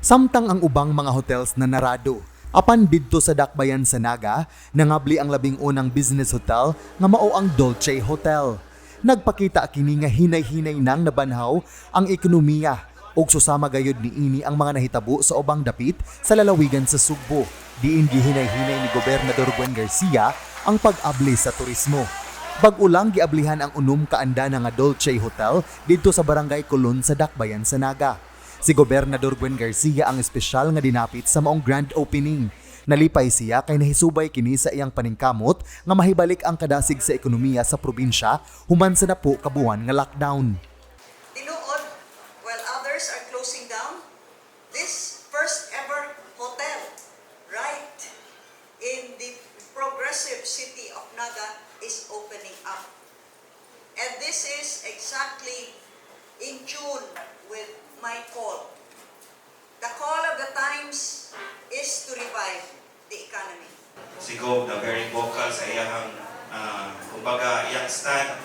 Samtang ang ubang mga hotels na narado. Apan didto sa Dakbayan sa Naga, nangabli ang labing unang business hotel nga mao ang Dolce Hotel. Nagpakita kini nga hinay-hinay nang nabanhaw ang ekonomiya ug susama gayud niini ang mga nahitabo sa ubang dapit sa lalawigan sa Sugbo. Diin gihinay-hinay ni Gobernador Gwendolyn Garcia ang pag-abli sa turismo. Bag-o lang giablihan ang unom kaanda nga Dolce Hotel didto sa Barangay Kulon sa Dakbayan sa Naga. Si Gobernador Gwendolyn Garcia ang espesyal nga dinapit sa maong grand opening. Nalipay siya kay nahisubay kini sa iyang paningkamot nga mahibalik ang kadasig sa ekonomiya sa probinsya human sa napo kabuan nga lockdown. Tinuod, while others are closing down, this first ever hotel right in the progressive city of Naga is opening up. And this is exactly in tune with my call. The call of the times is to revive the economy. Si Gob na very vocal sa iyang kumbaga iyang stand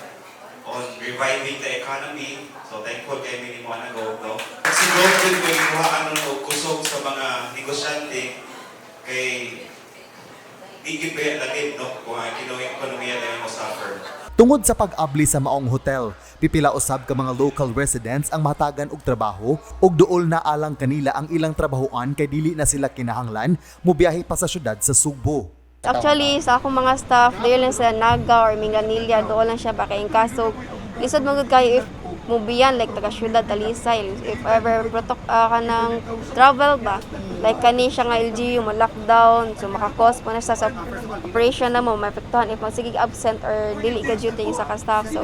on reviving the economy. So thankful kay Minimo na Gob, no? Si Gob din ko inuhaan ng kusog sa mga negosyante kay igibay lagid, no? Kung ang ekonomiya na yung suffer. Tungod sa pag-abli sa maong hotel, pipila usab ka mga local residents ang mahatagan og trabaho ug duol na alang kanila ang ilang trabahoan kay dili na sila kinahanglan mobiyahe pa sa syudad sa Sugbo. Actually, sa akong mga staff, doon lang sa Naga or Minganilla, doon lang siya ba kayong kaso. Lisod magod kayo if mubiyan, like taga-syudad, Talisay, if ever protok ka ng travel ba, like kani siya nga LGU, ma-lockdown, so makakos po na sa operation na mo, may pektuhan if masigig absent or dili ka duty sa ka-staff. So,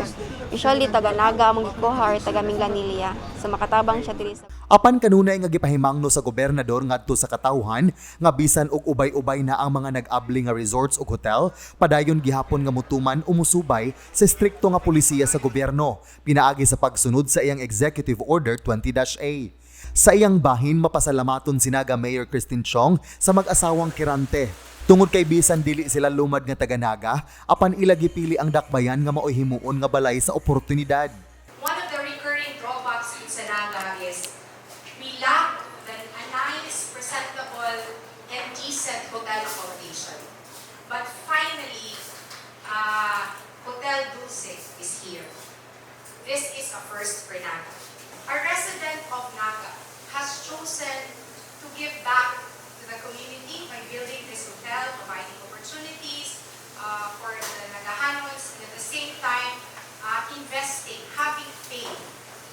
usually, taga-Naga, mong ikuha or taga-Minganilla. So, makatabang siya dili sa... Apan kanunay nga gipahimangno sa gobernador ngadto sa katawhan nga bisan og ubay-ubay na ang mga nag-abli nga resorts ug hotel, padayon gihapon nga mutuman o musubay sa strikto nga pulisiya sa gobyerno, pinaagi sa pagsunod sa iyang Executive Order 20-A. Sa iyang bahin, mapasalamaton si Naga Mayor Christine Chong sa mag-asawang kirante. Tungod kay bisan dili sila lumad nga taga-Naga, apan ila gipili ang Dakbayan nga maoy himuon nga balay sa oportunidad. One of the recurring drawbacks in Naga is we lack a nice, presentable, and decent hotel accommodation. But finally, Hotel Dulce is here. This is a first for Naga. A resident of Naga has chosen to give back to the community by building this hotel, providing opportunities for the Nagahanos, and at the same time, investing, having faith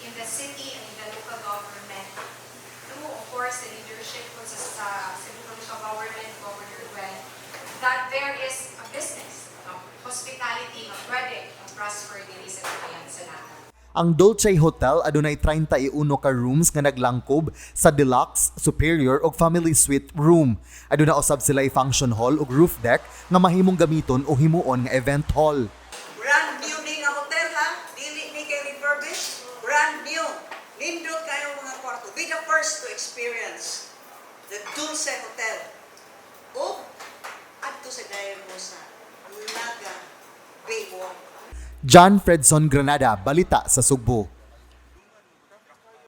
in the city and in the local government through, of course, the leadership of the Cebu provincial government, Governor Gwendolyn, that there is a business, hospitality, pwede prosper dili sa Dakbayan sa Naga. Ang Dolce Hotel adunay 31 ka rooms nga naglangkob sa deluxe, superior ug family suite room. Aduna usab sila function hall ug roof deck nga mahimong gamiton o himuon nga event hall. Brand new ni nga hotel ha, dili ni kay refurbish, brand new. Nindot kayo mga kwarto. Be the first to experience the Dulce Hotel. O adto sa dayon mo sa Naga, bag-ong. John Fredson Granada, Balita sa Sugbo.